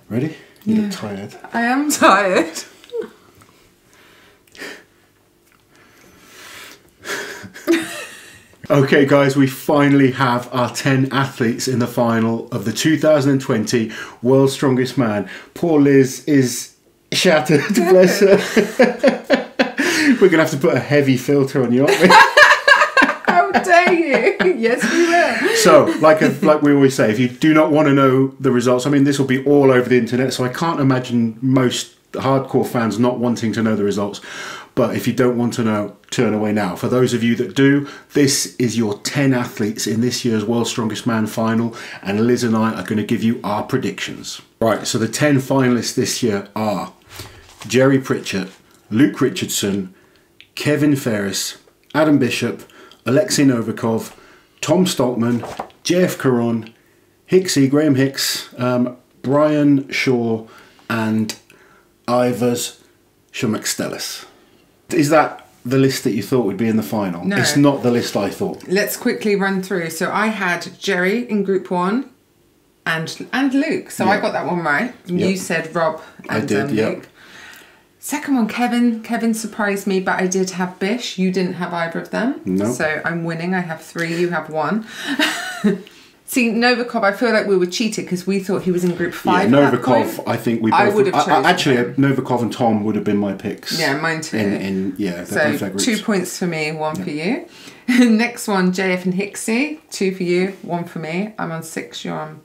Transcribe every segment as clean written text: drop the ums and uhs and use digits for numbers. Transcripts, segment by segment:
Ready? You look tired. I am tired. Okay guys, we finally have our 10 athletes in the final of the 2020 World's Strongest Man. Poor Liz is shattered, bless her. We're going to have to put a heavy filter on you, aren't we? How dare you? Yes, we will. So, like we always say, if you do not want to know the results, I mean, this will be all over the internet, so I can't imagine most hardcore fans not wanting to know the results. But if you don't want to know, turn away now. For those of you that do, this is your 10 athletes in this year's World's Strongest Man final, and Liz and I are going to give you our predictions. Right, so the 10 finalists this year are Jerry Pritchett, Luke Richardson, Kevin Ferris, Adam Bishop, Alexei Novikov, Tom Stoltman, JF Caron, Hicksy, Graham Hicks, Brian Shaw, and Ivers Shumaxtelis. Is that the list that you thought would be in the final? No. It's not the list I thought. Let's quickly run through. So I had Jerry in group 1 and Luke. So I got that one right. Yep. You said Rob and I did, Luke. yep. Second one, Kevin. Kevin surprised me, but I did have Bish. You didn't have either of them. No. So I'm winning. I have 3. You have 1. See, Novikov, I feel like we were cheated because we thought he was in group 5. Yeah, at that point. Novikov, I think we both... I would have chosen actually, him. Novikov and Tom would have been my picks. Yeah, mine too. Yeah, so 2 points for me, 1 for you. Next one, JF and Hicksy. 2 for you, 1 for me. I'm on 6, you're on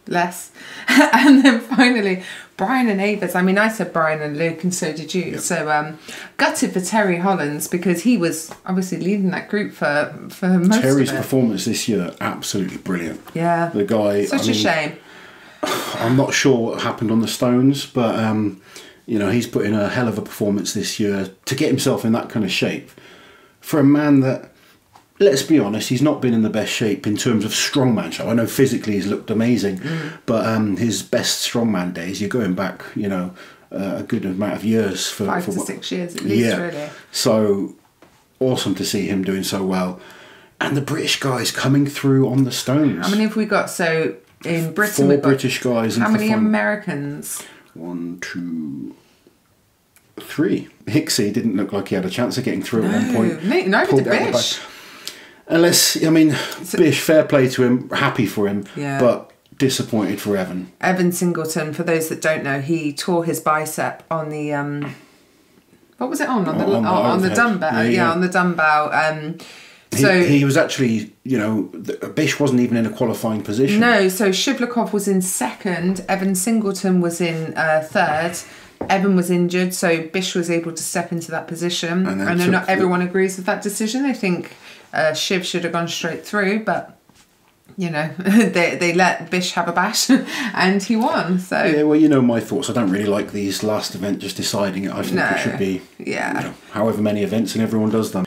less. And then finally, Brian and Avers. I mean, I said Brian and Luke, and so did you. Yep. So gutted for Terry Hollands because he was obviously leading that group for most of it. Terry's performance this year, absolutely brilliant. Yeah. The guy... Such a shame. I'm not sure what happened on the stones, but, you know, he's put in a hell of a performance this year to get himself in that kind of shape. For a man that, let's be honest, he's not been in the best shape in terms of strongman show. I know physically he's looked amazing, but his best strongman days, you're going back, you know, a good amount of years. For 5 to 6 years at least, really. So awesome to see him doing so well. And the British guys coming through on the stones. How many have we got? So in Britain, 4 we've got British guys. How many Americans? 1, 2, 3. Hicksy didn't look like he had a chance of getting through at one point. Neither did Bish. Unless, I mean, Bish, fair play to him, happy for him, but disappointed for Evan. Evan Singleton, for those that don't know, he tore his bicep on the what was it on the dumbbell? Yeah, on the dumbbell. So he was actually, you know, Bish wasn't even in a qualifying position. No, so Shivlikov was in 2nd, Evan Singleton was in 3rd. Evan was injured, so Bish was able to step into that position. And I know not everyone agrees with that decision. They think Shiv should have gone straight through, but you know, they let Bish have a bash and he won. So yeah, well, you know my thoughts. I don't really like these last event just deciding it. I think it should be you know, however many events and everyone does them.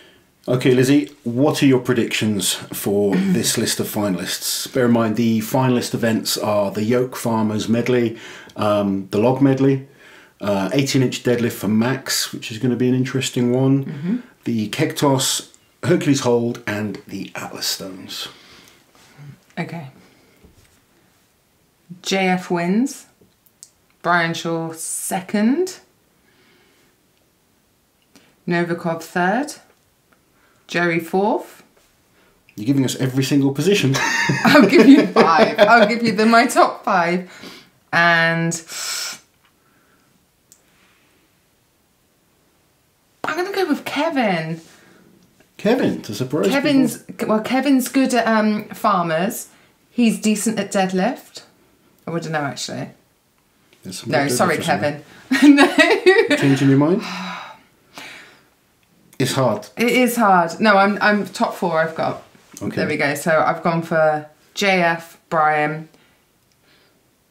Okay, Lizzie, what are your predictions for this list of finalists? Bear in mind the finalist events are the Yoke Farmers Medley, the Log Medley, 18-inch deadlift for Max, which is going to be an interesting one, the Keg Toss, Hercules Hold, and the Atlas Stones. Okay. JF wins. Brian Shaw 2nd. Novikov 3rd. Jerry 4th. You're giving us every single position. I'll give you 5. I'll give you my top 5. And I'm going to go with Kevin. Kevin, to surprise Kevin's good at farmers. He's decent at deadlift. I wouldn't know, actually. No, sorry, Kevin. No. Changing your mind? It's hard. It is hard. No, I'm top 4 I've got. Okay. There we go. So I've gone for JF, Brian.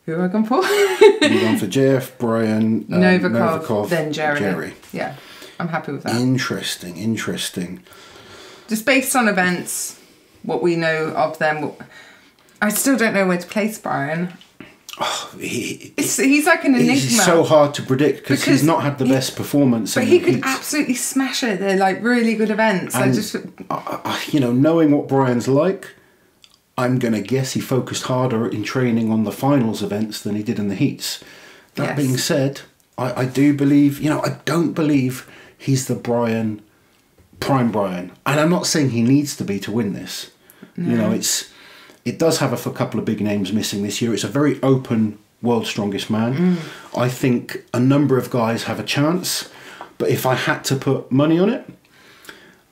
Who have I gone for? You've gone for JF, Brian, Novikov, then Jerry. Yeah, I'm happy with that. Interesting, interesting. Just based on events, what we know of them, I still don't know where to place Brian. Oh, he's like an enigma. He's so hard to predict because he's not had the best performance. But he could absolutely smash it. They're like really good events. And, you know, knowing what Brian's like, I'm going to guess he focused harder in training on the finals events than he did in the heats. That being said, I do believe, you know, I don't believe he's the prime Brian. And I'm not saying he needs to be to win this. No. You know, it does have a couple of big names missing this year. It's a very open world's strongest man. I think a number of guys have a chance. But if I had to put money on it,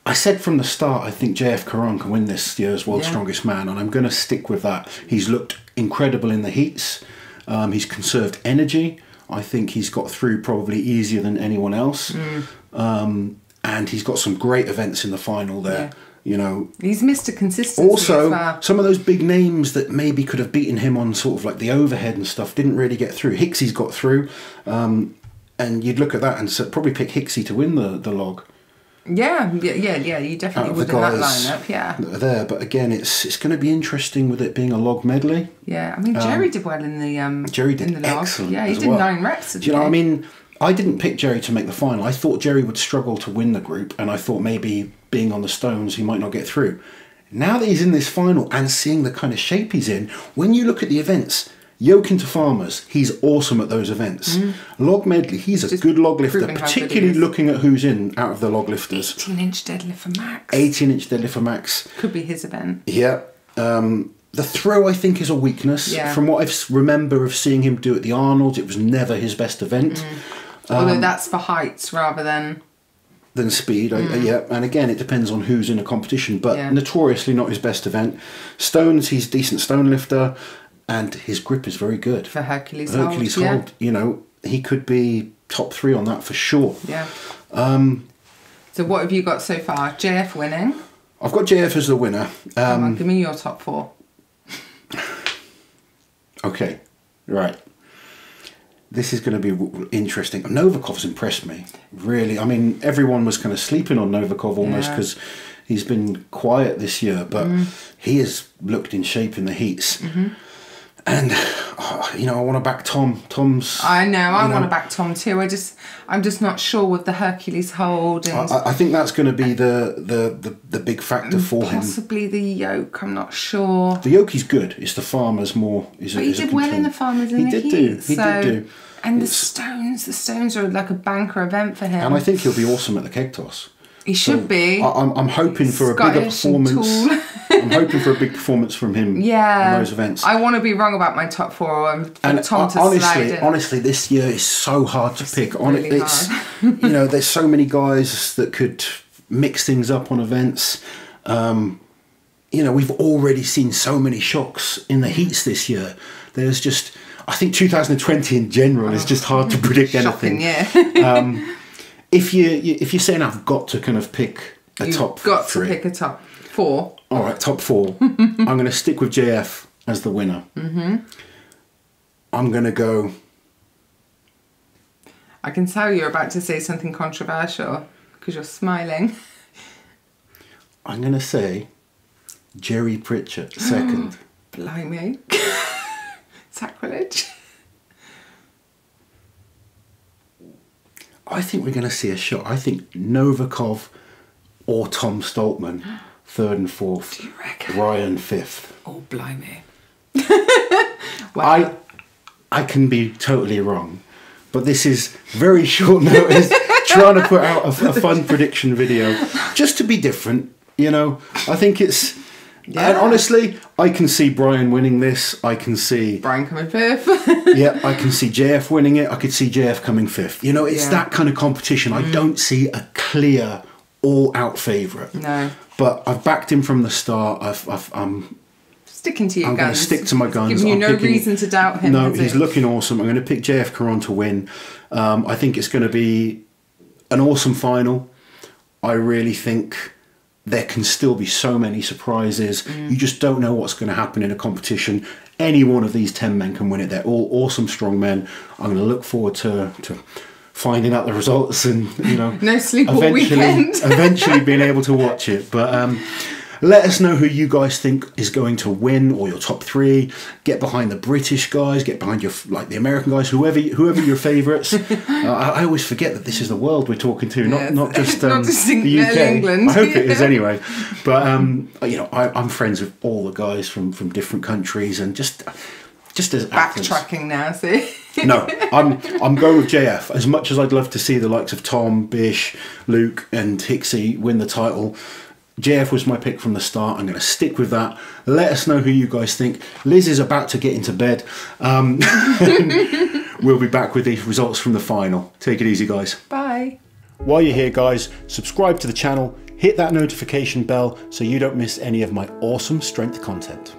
I said from the start, I think JF Caron can win this year's World's Strongest Man, and I'm going to stick with that. He's looked incredible in the heats. He's conserved energy. I think he's got through probably easier than anyone else. And he's got some great events in the final there. You know, he's Mr. Consistency also, as well. Some of those big names that maybe could have beaten him on sort of like the overhead and stuff didn't really get through. Hicksey's got through. And you'd look at that and probably pick Hicksey to win the log. Yeah, you definitely would in that lineup, There, but again, it's going to be interesting with it being a log medley. Yeah, I mean, Jerry did well in the Jerry did in the log. excellent. Yeah, he did 9 reps. Do you know what I mean? I didn't pick Jerry to make the final. I thought Jerry would struggle to win the group, and I thought maybe being on the stones, he might not get through. Now that he's in this final and seeing the kind of shape he's in, when you look at the events, yoke into farmers, he's awesome at those events. Log medley, he's a good log lifter, particularly looking at who's in out of the log lifters. 18-inch deadlift for max. 18-inch deadlift for max. Could be his event. Yeah. The throw, I think, is a weakness. From what I remember of seeing him do at the Arnold's, it was never his best event. Although that's for heights rather than speed. And again, it depends on who's in a competition, but notoriously not his best event. Stones, he's a decent stone lifter. And his grip is very good. For Hercules hold, you know, he could be top 3 on that for sure. Yeah. So what have you got so far? JF winning? I've got JF as the winner. Come on, give me your top 4. Okay, right. This is going to be interesting. Novikov's impressed me, really. I mean, everyone was kind of sleeping on Novikov almost because he's been quiet this year, but he has looked in shape in the heats. And you know, I want to back Tom. I know, I want to back Tom too. I'm just not sure with the Hercules hold. And I think that's going to be the big factor for him. Possibly the yoke. I'm not sure. The yoke is good. It's the farmers more. But he did well in the farmers in the heat. He did do. And the stones are like a banker event for him. And I think he'll be awesome at the keg toss. He should be. I'm hoping for a bigger performance. I'm hoping for a big performance from him on those events. I want to be wrong about my top 4. And Tom to honestly, this year is so hard to pick. Really hard. You know, there's so many guys that could mix things up on events. You know, we've already seen so many shocks in the heats this year. There's just, I think 2020 in general is just hard to predict anything. If you're saying I've got to kind of pick a top 3. You've got to pick a top 4. All right, top 4. I'm going to stick with JF as the winner. I'm going to go... I can tell you're about to say something controversial because you're smiling. I'm going to say Jerry Pritchett second. Blimey. Sacrilege. I think we're going to see a shot. I think Novikov or Tom Stoltman, 3rd and 4th. Do you reckon? Ryan 5th. Oh, blimey. Wow. I can be totally wrong, but this is very short notice trying to put out a fun prediction video just to be different, you know. I think it's... And honestly, I can see Brian winning this. I can see... Brian coming 5th. I can see JF winning it. I could see JF coming 5th. You know, it's that kind of competition. I don't see a clear, all-out favourite. No. But I've backed him from the start. I'm sticking to your guns. I'm going to stick to my guns. Giving you no reason to doubt him. No, he's looking awesome. I'm going to pick JF Caron to win. I think it's going to be an awesome final. I really think... there can still be so many surprises. You just don't know what's going to happen in a competition. Any one of these 10 men can win it. They're all awesome strong men. I'm going to look forward to finding out the results and, you know, no sleep all weekend. Eventually being able to watch it. But Let us know who you guys think is going to win, or your top 3. Get behind the British guys, get behind your the American guys, whoever your favourites. I always forget that this is the world we're talking to, not just not just the UK. England. I hope it is anyway. But you know, I'm friends with all the guys from different countries, and just as backtracking now, see. No, I'm going with JF. As much as I'd love to see the likes of Tom, Bish, Luke and Hicksy win the title, JF was my pick from the start. I'm going to stick with that. Let us know who you guys think. Liz is about to get into bed. We'll be back with the results from the final. Take it easy, guys. Bye. While you're here, guys, subscribe to the channel, hit that notification bell so you don't miss any of my awesome strength content.